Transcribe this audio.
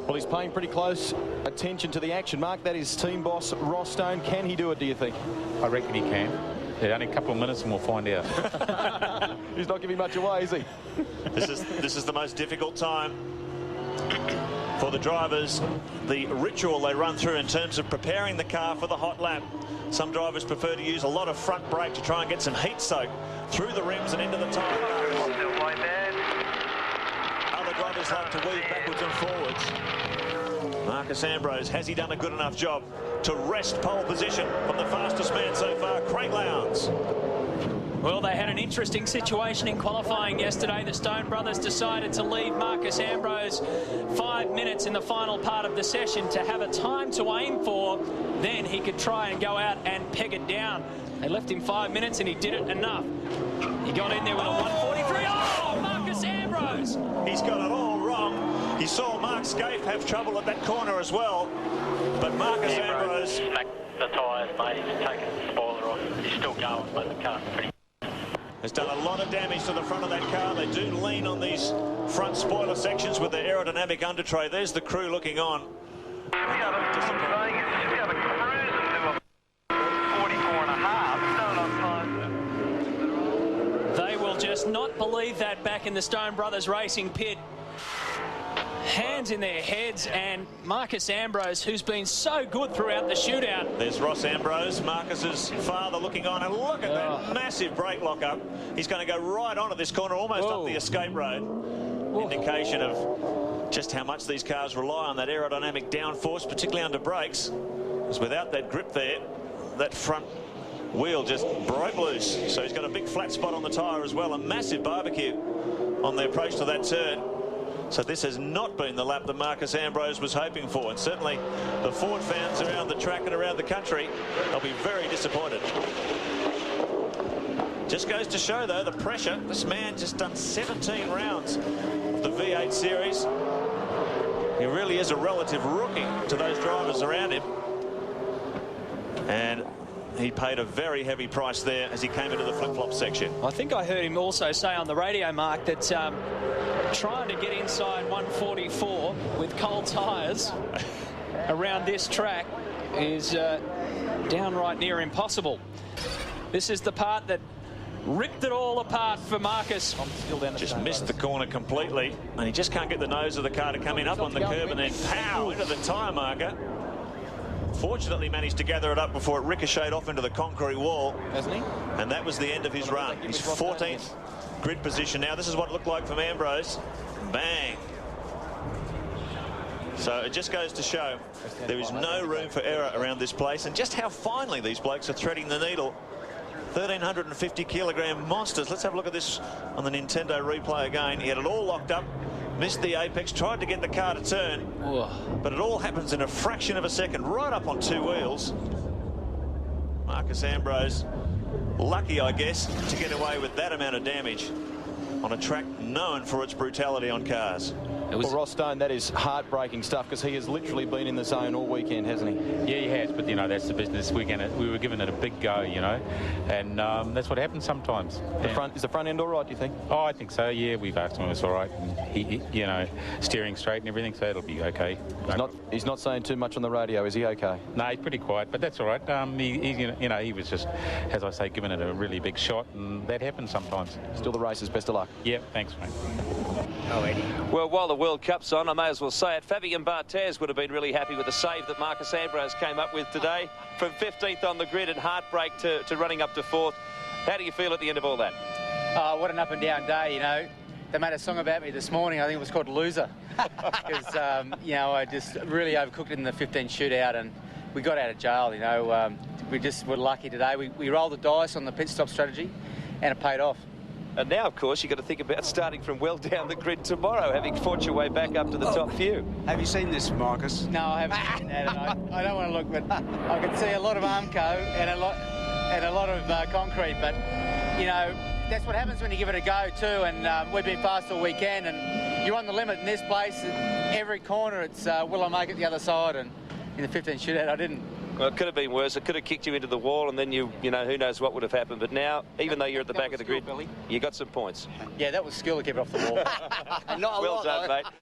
Well, he's paying pretty close attention to the action, Mark. That is team boss Ross Stone. Can he do it, do you think? I reckon he can. Yeah, only a couple of minutes and we'll find out. He's not giving much away, is he? This is the most difficult time for the drivers. The ritual they run through in terms of preparing the car for the hot lap. Some drivers prefer to use a lot of front brake to try and get some heat soak through the rims and into the tyre. Other drivers like to weave backwards and forwards. Marcus Ambrose, has he done a good enough job to wrest pole position from the fastest man so far, Craig Lowndes? Well, they had an interesting situation in qualifying yesterday. The Stone brothers decided to leave Marcus Ambrose 5 minutes in the final part of the session to have a time to aim for. Then he could try and go out and peg it down. They left him 5 minutes and he did it enough. He got in there with a 143. Oh, Marcus Ambrose! He's got it all wrong. He saw Mark Scaife have trouble at that corner as well. But Marcus Ambrose smacked the tyres, mate. He's taken the spoiler off. He's still going, but the car's pretty. Has done a lot of damage to the front of that car. They do lean on these front spoiler sections with their aerodynamic undertray. There's the crew looking on. They will just not believe that back in the Stone brothers racing pit. Hands in their heads, and Marcus Ambrose, who's been so good throughout the shootout. There's Ross Ambrose, Marcus's father, looking on, and look at that massive brake lock-up. He's going to go right onto this corner, almost up the escape road. Indication of just how much these cars rely on that aerodynamic downforce, particularly under brakes. Because without that grip there, that front wheel just broke loose. So he's got a big flat spot on the tyre as well, a massive barbecue on the approach to that turn. So this has not been the lap that Marcus Ambrose was hoping for. And certainly the Ford fans around the track and around the country, they'll be very disappointed. Just goes to show, though, the pressure. This man just done 17 rounds of the V8 series. He really is a relative rookie to those drivers around him. And he paid a very heavy price there as he came into the flip-flop section. I think I heard him also say on the radio, Mark, that trying to get inside 144 with cold tyres around this track is downright near impossible. This is the part that ripped it all apart for Marcus. Just missed the corner completely, and he just can't get the nose of the car to come in up on the curb and then pow into the tyre marker. Fortunately managed to gather it up before it ricocheted off into the concrete wall. Hasn't he? And that was the end of his run. He's 14th grid position now. This is what it looked like from Ambrose. Bang. So it just goes to show there is no room for error around this place, and just how finely these blokes are threading the needle. 1,350 kilogram monsters. Let's have a look at this on the Nintendo replay again. He had it all locked up, missed the apex, tried to get the car to turn, but it all happens in a fraction of a second, right up on two wheels. Marcus Ambrose, lucky, I guess, to get away with that amount of damage on a track known for its brutality on cars. Well, Ross Stone, that is heartbreaking stuff, because he has literally been in the zone all weekend, hasn't he? Yeah, he has, but, you know, that's the business. We were giving it a big go, you know, and that's what happens sometimes. Is the front end all right, do you think? Oh, I think so, yeah. We've asked him, it's all right. And he, you know, steering straight and everything, so it'll be okay. He's not saying too much on the radio, is he okay? No, he's pretty quiet, but that's all right. He was just, as I say, giving it a really big shot, and that happens sometimes. Still the races, best of luck. Yeah, thanks, mate. Oh, Eddie. Well, while the World Cup's on, I may as well say it, Fabian Barthez would have been really happy with the save that Marcus Ambrose came up with today. From 15th on the grid and heartbreak to running up to 4th. How do you feel at the end of all that? Oh, what an up and down day, you know. They made a song about me this morning. I think it was called Loser. Because, you know, I just really overcooked it in the 15 shootout, and we got out of jail, you know. We just were lucky today. We rolled the dice on the pit stop strategy, and it paid off. And now, of course, you've got to think about starting from well down the grid tomorrow, having fought your way back up to the top few. Have you seen this, Marcus? No, I haven't seen that. I don't want to look, but I can see a lot of Armco and a lot of concrete. But, you know, that's what happens when you give it a go, too. And we've been fast all weekend, and you're on the limit in this place. Every corner, it's will I make it the other side? And in the 15 shootout, I didn't. Well, it could have been worse. It could have kicked you into the wall, and then you know, who knows what would have happened. But now, even though you're at the back of the grid, you got some points. Yeah, that was skill to keep it off the wall. Well done, mate.